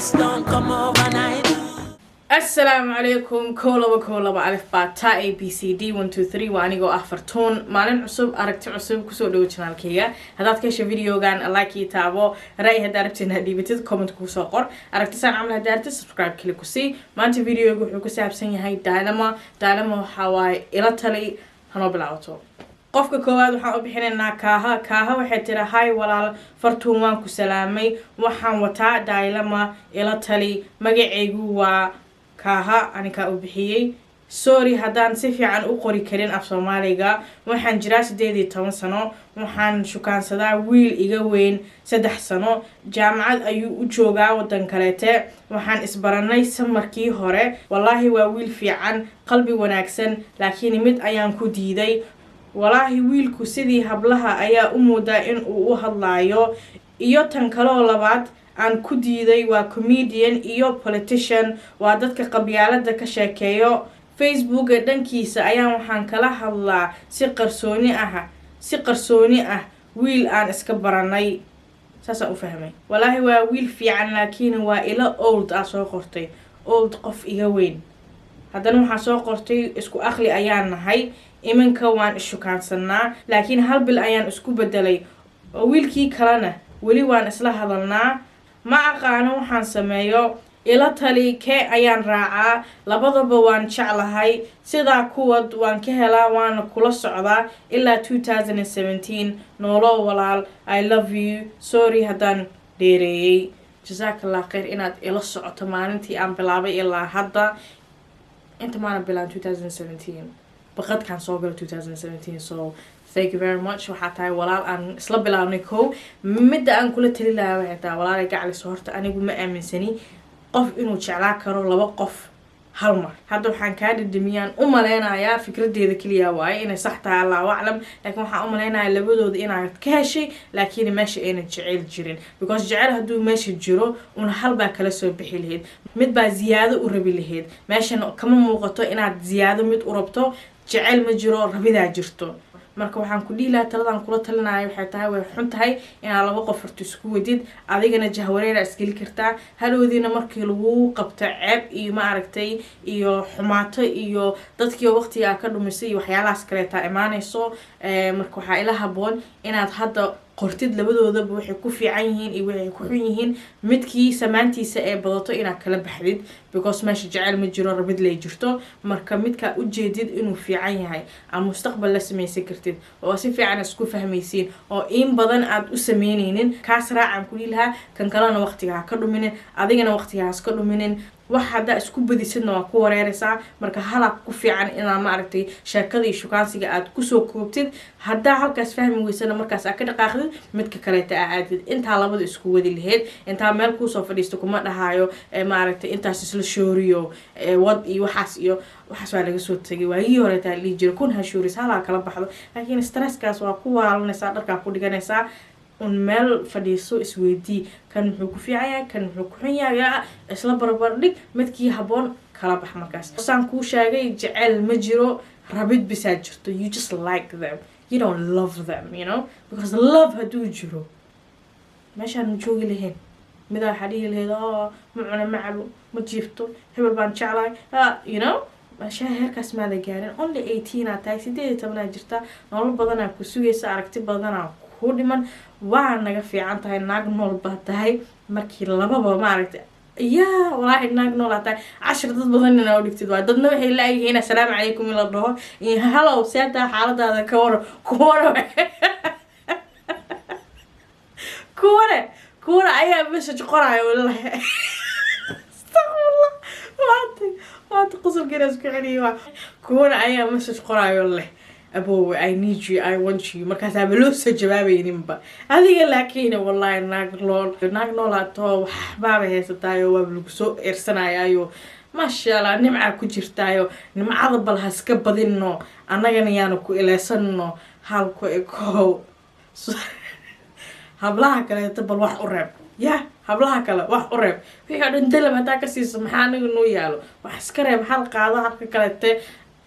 success don't come overnight. السلام عليكم كولبا ألف با تا abcd 1 2 3 وأنيقو أفرتون مالين عصب أركت عصب كسو دو channel كيا هذا كيش فيديو كان لايك يتابو رأي هدارتين هدي بتد كومنت كوسو قر أركت سان عمل هدارت سبسكرايب كلي كوسي ما أنت فيديو يقول كوسي بسني هاي دايلما حواي إلى تلي هنو بلاوتو qofka koowaad waxaan u bixinaynaa kaaha waxay tiri hay walaal fartuun waan ku salaamay waxaan wataa daylama ila tali magacaygu waa kaaha aniga u bixiyay sorry haddaan si fiican u qori karin af Soomaaliga waxaan jiraa 18 sano waxaan shukaansadaa wiil iga weyn 3 sano jaamacad ayuu u joogaa wadan kaleete waxaan isbaranay samarkii hore wallahi waa wiil fiican qalbi wanaagsan laakiin mid ayaan ku diiday والله ويلكو سيدي هبلها أيا أمودا إن أو هدلايو إيو تنكالو لبعض عن كوديدي وكوميديان إيو politician وعددك قبيالة دك شاكيو فيسبوك دنكيسا أيا وحان كلا هدلا سيقرسوني ويل آن اسكبراني ساسا أفهمي والله ويل في عن لكن وإلا old أسو قرتي old قف إيوين هذا نوحا سو قرتي اسكو أخلي أيان هاي iminka waan ishukaansanaa laakiin hal bil ayaan isku bedelay oo wiilkii kalena wali waan isla hadalnaa ma aqaano waxaan sameeyo ila tali kee ayaan raacaa labadaba waan jeclahay sidaa kuwad waan ka helaa waan kula socdaa ilaa 2017 noolo walaal I love you sorry haddaan dheereeyay jazakallah khayr inaad ila socoto maalintii aan bilaabay ilaa hadda inta maana bilaan 2017 بقد كان صوغل 2017 so thank you very much وحتى walaal aan isla bilaabnay kow midda aan kula tali lahaa waxay tahay walaalay gacli soo horta anigu ma aaminsani qof inuu jeclaa karo laba qof hal mar hadda waxaan ka dhadhamiyaan u maleynayaa fikradeeda kaliya waaye inay sax tahay Allah aclam laakiin waxaan u maleynayaa labadooda inaad ka heshay laakiin meesha ayna jecel jirin because jecel haduu meesha jiro una hal baa kala soo bixi lahayd mid baa ziyaado u rabi lahayd meeshan kama muuqato inaad ziyaado mid u rabto jecel ma jiro rabidaa jirto marka waxaan ku dhiilaa taladan kula talinayo waxay tahay way xun tahay in laba qof horta isku wadid adigana jahwareera iskili kartaa haloodiina markii lagu qabto ceeb iyo ma aragtay iyo xumaato iyo dadkii waqtiga ka dhumisay iyo waxyaalahaas kale taa imaanayso marka waxa ila haboon inaad hadda qortid labadoodaba waxay ku fiican yihiin iyo waxay ku xun yihiin midkii samaantiisa ee badato inaad kala baxdid because meesha jecel ma jiro rabid lay jirto marka midka u jeedid inuu fiican yahay ama mustaqbal la sameeyay kartid oo si fiican isku fahmaysiin oo in badan aad u sameynaynin kaas raacan ku liilaha kan kalena waqtiga ka dhuminin adigana waqtigaas ka dhuminin wax hada isku badisidna waa ku wareeraysaa marka halaq ku fiican inaad ma aragtay sheekada iyo shukaansiga aad ku soo koobtid hada halkaas fahmi weysana markaas aad ka dhaqaaqdid midka kale ta aadid inta labada isku wadi lahayd inta meel ku soo fadhiisto kuma dhahayo ma aragtay intaas isla shooriyo wad iyo waxaas waa laga soo tagay waayii hore taa li jiro kun ha shooris hala kala baxdo laakiin stresskaas waa ku waalanaysaa dharka ku dhiganaysaa meel fadhiiso isweydii kan wuxuu ku fiican kan wuxuu ku xun yahay isla barbar dhig midkii haboon kala bax markaas saan ku sheegay jecel ma jiro rabid bisaa jirto you just like them you don't love them you know because love haduu jiro meeshaan ma joogi lahayn midaa xadii lahayd ma cuna ma cabo ma jiifto hebel baan jeclahay you know masha heerkaas ma la gaarin only 18 tahay 18 jirta nolol badan ku sugaysa aragti badan ku dhiman waa naga fiican tahay naag nool baa tahay markii lababa ma aragtay wallahi naag nool tahay 10 dad badan inaa u dhigtid waa dadna waxay leeyihiin assalaamu calaykum ila dhaho iyo hello seeta xaaladaada ka war kuwara ayaa message qoraayo wallahi astaghfirullah waad qosol geeras ku xiriyo kuwara ayaa message qoraayo wallahi abo I need you I want you markaas aad loo soo jawaabayninba adiga laakiin wallahi naag nool ato waxba heysataayo waa lagu soo eersanaayo ma sha Allah nimca ku jirtaayo nimcada bal haska badinno annagana yaanu ku ileysano halku eko hablaha kale bal wax u reeb hablaha kale wax u reeb wixii dhan dalab hada ka siiso maxaa anaga noo yaalo wax iska reeb hal qaado halka kale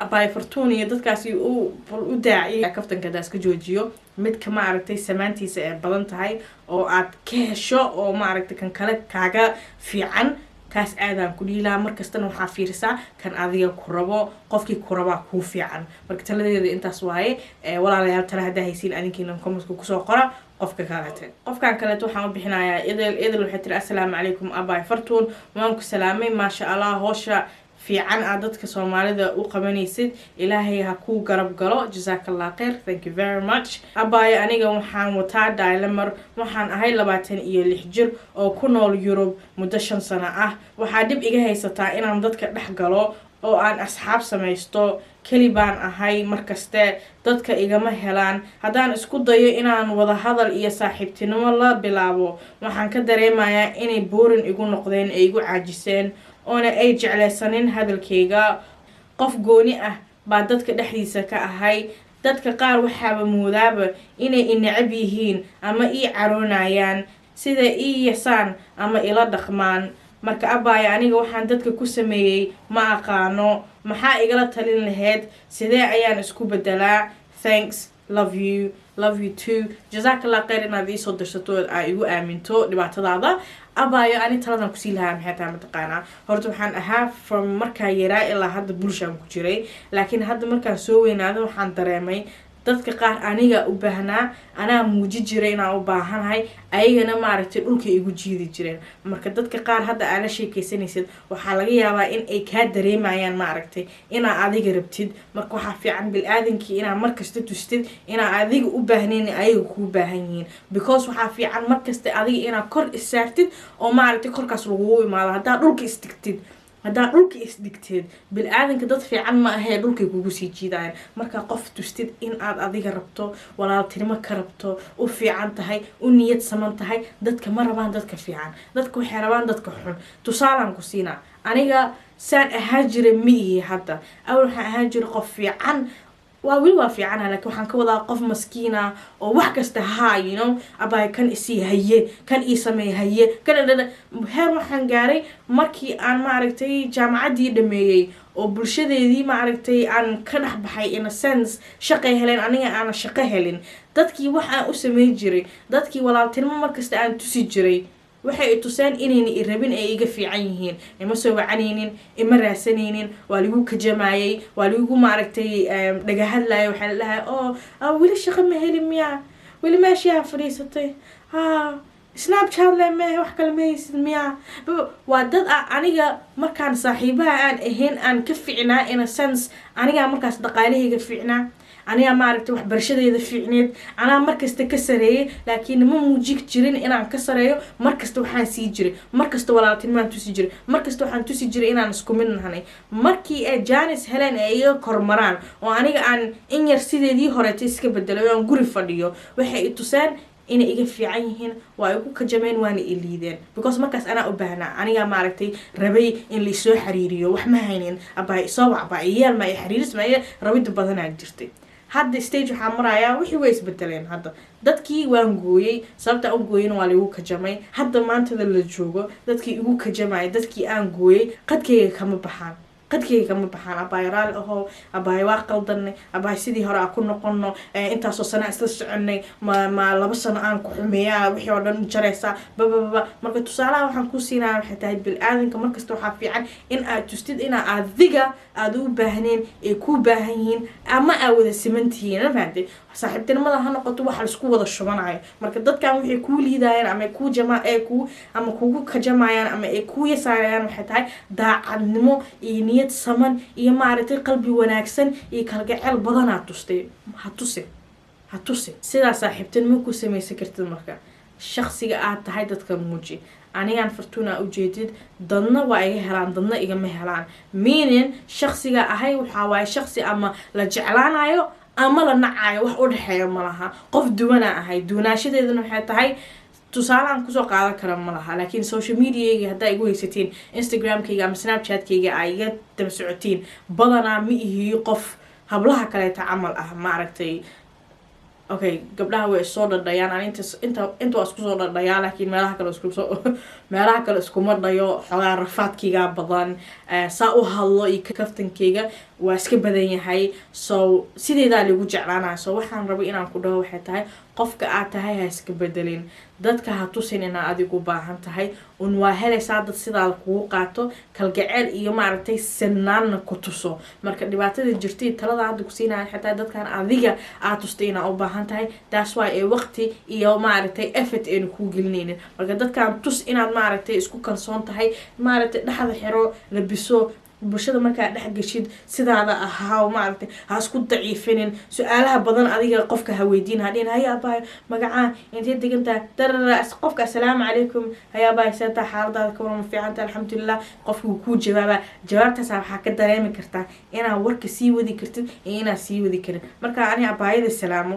abay fartuun iyo dadkaasi u daaciya kaftanka daas ka joojiyo midka ma aragtay samaantiisa ee badan tahay oo aad ka hesho oo ma aragtay kan kale kaaga fiican kaas aadaan ku dhiilaa markastana waxaa fiirisaa kan adiga ku rabo qofkii ku rabaa kuu fiican marka taladeeda intaas waaye walaalayaal tala haddaa haysiin adinkiina commentka kusoo qora qofka kaleete qofkan kaleeto waxaan u bixinayaa idil waxay tiri assalaamu calaykum abay fartuun waan ku salaamay maasha allah hoosha fiican aad dadka Soomaalida u qabanaysid ilaahay ha ku garab galo jazakallahu khair thank you very much abay aniga waxaan wataa dilemma waxaan ahay 26 jir oo ku nool Europe muddo 5 sano ah waxaa dib iga haysataa inaan dadka dhex galo oo aan asxaab samaysto kali baan ahay markaste dadka igama helaan hadaan isku dayo inaan wada hadal iyo saaxiibtinimo la bilaabo waxaan ka dareemayaa inay boorin igu noqdeen ay igu caajiseen oona ay jeclaysanin hadalkayga qof gooni ah baa dadka dhexdiisa ka ahay dadka qaar waxaaba moodaaba inay inacab yihiin ama ii caroonayaan sida ii yasaan ama ila dhaqmaan marka abay aniga waxaan dadka ku sameeyay ma aqaano maxaa igala talin lahayd sidee ayaan isku bedelaa thanks love you too jazakallahu khair inaad ii soo dirsato ay igu aaminto dhibaatadaada abaayo ani taladan ku sii lahaa maxay tahay mataqaanaa horta waxaan ahaa from markaa yaraa ilaa hadda bulshaan ku jiray laakiin hadda markaan soo weynaado waxaan dareemay dadka qaar aniga u baahnaa anaa muuji jiray inaan u baahanahay ayagana ma aragtay dhulka igu jiidi jireen marka dadka qaar hadda aad la sheekaysanaysid waxaa laga yaabaa in ay ka dareemayaan ma aragtay inaa adiga rabtid marka waxa fiican bil aadankii inaa markasta tustid inaa adiga u baahneen ayaga ku baahan yihiin because waxa fiican markasta adiga inaa kor isaartid oo ma aragtay korkaas lagu imaado hadaa dhulka istigtid hadaa dhulka isdigteed bil aadanka dad fiican ma ahay dhulka kugu sii jiidayaan marka qof tustid in aad adiga rabto walaaltinimo ka rabto u fiican tahay u niyad saman tahay dadka ma rabaan dadka fiican dadka waxay rabaan dadka xun tusaalaan ku siinaa aniga saan ahaan jiray miyi hadda awal waxaan ahaan jiray qof fiican waa fiican laakiin waxaan ka wadaa qof maskiina oo wax kasta abay kan isi haye kan ii sameey haye kan heer waxaan gaaray markii aan ma aragtay jaamacadii dhameeyay oo bulshadeedii ma aragtay aan ka dhaxbaxay in a sense shaqay heleen aniga aan shaqo helin dadkii waxaan u sameey jiray dadkii walaaltinimo markasta aan tusi jiray waxay tusaan inayna rabin ay iga fiican yihiin ima soo wacanaynin ima raasanaynin waa lagu kajamayay waa lagu ma aragtay dhaga hadlayo waxa la dhahay wili shaqo ma helin miya wili meesha fariisatay snapchat la ma wax kale ma haysid miya waa dad aniga markaan saaxiibaha aan ahayn aan ka fiicnaa in a sense aniga markaas dhaqaalahayga fiicnaa aniga ma aragtay wax barashadeeda fiicneed anaa markasta ka sareeyay laakiin ma muujin jirin inaan ka sareeyo markasta waxaan sii jiray markasta walaaltinimo tusi jiray markasta waxaan tusi jiray inaan isku mid nahay markii ay Janice Helen ay iga kormaraan oo aniga aan in yar sideedii horeetay iska bedelay oo aan guri fadhiyo waxay tusaan inay iga fiican yihiin waa igu kajameen waana iliideen because markaas anaa u baahnaa aniga ma aragtay rabay in la soo xiriiriyo wax ma haynin abay soo wacba iyal ma xiriiris ma rabid badan aan jirtay hadda stage waxaa marayaa wixii way isbedeleen hadda dadkii waan gooyay sababta aan gooyeen waa lagu kajamay hadda maanta la joogo dadkii igu kajamay dadkii aan gooyay qadkayga kama baxaan abay raal aho abay waa qaldanay abay sidii hore ku noqono intaas oo sano isla soconay ma 2 sano aan ku xumeeyaa wixii oo dhan jaraysa marka tusaalaha waxaan ku siinaa waxay tahay bil aadanka markasta waxa fiican in aad tustid in adiga aad u baahneen ee ku baahan yihiin ama aad wada simantihiin fahamtay saaxiibtinimada ha noqoto wax la isku wada shubanayo marka dadkan waxay ku liidayaan ama ku ama kugu kajamayaan ama ay ku yasaayaan waxay tahay daacadnimo iyo niyad saman iyo ma aragtay qalbi wanaagsan iyo kalgacayl badan aad tustay ha tusi sida saaxiibtinimo ku sameeyay kartid marka shakhsiga aad tahay dadka muuji anigaan fartuuna u jeedid dadna waa iga helaan dadna igama helaan meaning shakhsiga ahay waxa waaye shakhsi ama la jeclaanayo ama la nacayo wax u dhaxeeyo malaha qof duwana ahay duunaashadeeduna waxay tahay tusaalaan kusoo qaadan kara malaha laakiin social media hadda igu haysatiin Instagram-kayga ama Snapchat-kayga ay iga daba socotiin badanaa ma ihi qof hablaha kale tacamal ma aragtay okay gabdhaha way soo dhadhayaan aan inta waa isku soo dhadhayaa laakiin meelaha kale iskuma dhayo xogaa rafaadkayga badan saa u hadlo iyo kaftankayga waa iska badan yahay so sideedaa lagu jeclaanaya so waxaan rabay inaan ku dhaho waxay tahay qofka aad tahay ha iska bedelin dadka ha tusin inaa adigu baahan tahay un waa helaysaa dad sidaa kugu qaato kalgaceel iyo maaragtay sinaanna ku tuso marka dhibaatada jirtay talada hadda ku siinaya xitaa dadkan adiga aad tustay inaa u baahan tahay taas waa ee waqti iyo maaragtay effort aynu kuu gelinaynin marka dadkan tus inaad maaragtay isku kalsoon tahay maaragtay dhexda xiro labiso bulshada markaa dhex gashid sidaada ahaa maaragtay ha isku daciifinin su-aalaha badan adiga qofka ha weydiin hadhiin haya abahay magacaa intee degantaa darara qofka assalaamu calaykum haya abahay seetaa xaaladaada ka waran ma fiicanta alxamdulilah qofka wuu kuu jawaabaa jawaabtaasa waxaa ka dareemi kartaa inaad warka sii wadi kartid iyo inaad sii wadi karin marka ani abaayada salaamo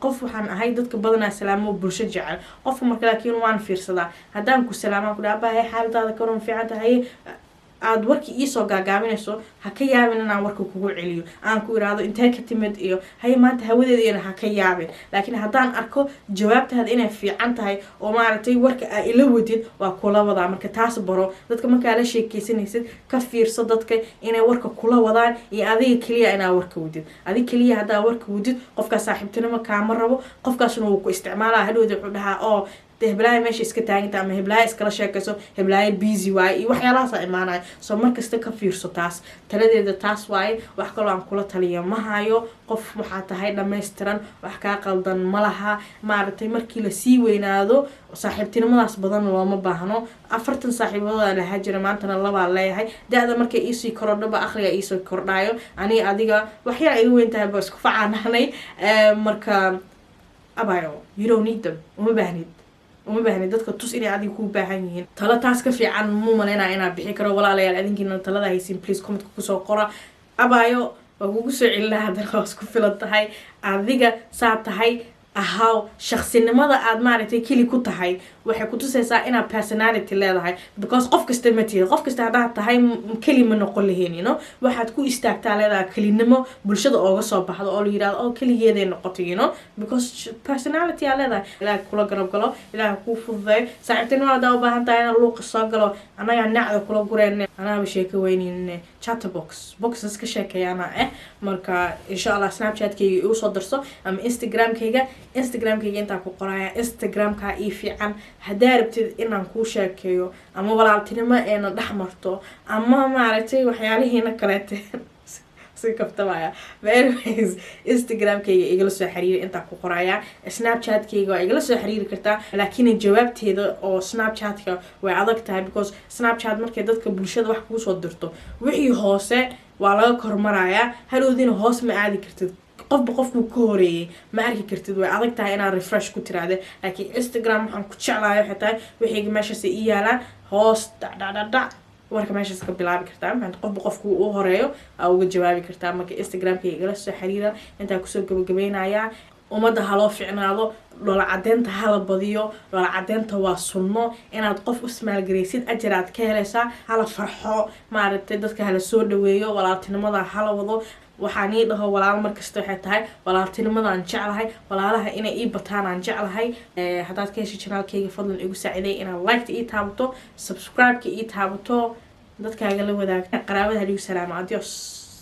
qof waxaan ahay dadka badanaa salaamo bulsho jecel qofka marka laakiin waan fiirsadaa haddaan ku salaamaan ku dhaha abahay xaaladaada ka waran ma fiicanta haye aad warkii iisoo gaagaaminayso ha ka yaabin inaan warka kugu celiyo aan ku iraado intee ka timid iyo haye maanta hawadeeda ha ka yaabin laakiin haddaan arko jawaabtaada inay fiican tahay oo maaragtay warka aa ila wadid waa kula wadaa marka taas baro dadka markaa la sheekeysanaysid ka fiirso dadka inay warka kula wadaan iyo adiga keliya inaa warka wadid adiga keliya haddaa warka wadid qofkaas saaxiibtinimo kaama rabo qofkaasna wuu ku isticmaalaa hadhowda wuxuu dhahaa oo heblaaya meesha iska taaganta ama heblaaya iskala sheekayso heblaaya busy waaye iyo waxyaalahaasa imaanaya soo markasta ka fiirso taas taladeeda taas waaye wax kaloo aan kula taliya ma hayo qof waxaa tahay dhammaystiran wax kaa qaldan ma laha maaragtay markii lasii weynaado saaxiibtinimadaas badan looma baahno 40 saaxiibadooda lahaa jira maantana labaa leeyahay da-da markay iisii korodhaba akhriga iisoo kordhaayo ani adiga waxyaa iga weyn tahay ba isku facaanahnay marka abayo you don't need them uma baahnid dadka tus inay adiga ku baahan yihiin talo taas ka fiican muu maleynaa inaa bixi karo walaalayaal adinkiina talada haysiin please comment kusoo qora abayo waa kugu soo celinaa haddana waa isku filan tahay adiga saa tahay ahaw shaqsinimada aad maaragtay keli ku tahay waxay ku tusaysaa inaad personality leedahay because qof kasta ma tihi qof kasta haddaad tahay keli ma noqon lahayn you know waxaad ku istaagtaa leedahay kelinimo bulshada ooga soo baxdo oo la yidhahdo oo keligeeday noqotay you know because personality aa leedahay ilaahay kula garab galo ilaahay kuu fududeeyo saaxiibtinimo haddaa u baahan tahay inaan luuqa soo galo anagaa nacda kula gureen anaaba sheeko weyneynin chatterbox boxes ka sheekeeyaana marka insha allah snapchatkayga igu soo darso ama instagramkayga intaa ku qoraya instagramka ii fiican haddaa rabtid inaan kuu sheekeeyo ama walaaltinimo eena dhex marto ama maaragtay waxyaalihiina kaleete si kaftamaya but anyways instagramkayga igala soo xiriiri intaa ku qoraya snapchatkayga waa igala soo xiriiri kartaa laakiin jawaabteeda oo snapchatka way adag tahay because snapchat markay dadka bulshada wax kugu soo dirto wixii hoose waa laga kormarayaa hadhowdiina hoos ma aadi kartid qofku ka horeeyay ma arki kartid way adag tahay inaad refresh ku tiraade laakiin instagram waxaan ku jeclahay xitaa wixii meeshaas ii yaalaan hoos dhac warka meeshaas ka bilaabi kartaa maxaa qofku u horeeyo aa uga jawaabi kartaa marka instagramka igala soo xiriira intaa kusoo gabagabeynayaa ummadda haloo ficnaado dhoola cadeynta hala badiyo dhoola cadeynta waa sunno inaad qof u smaalgaraysid ajar aad ka helaysaa hala farxo maaragtay dadka hala soo dhaweeyo walaaltinimada hala wado waxaan ii dhaho walaalo markasta waxay tahay walaaltinimadaan jeclahay walaalaha inay ii bataan aan jeclahay haddaad ka heshay janaalkayga fadlan igu saaciday inaad liketa ii taabato subscribe-ka ii taabato dadkaaga la wadaagta qaraabada haligu salaamo adios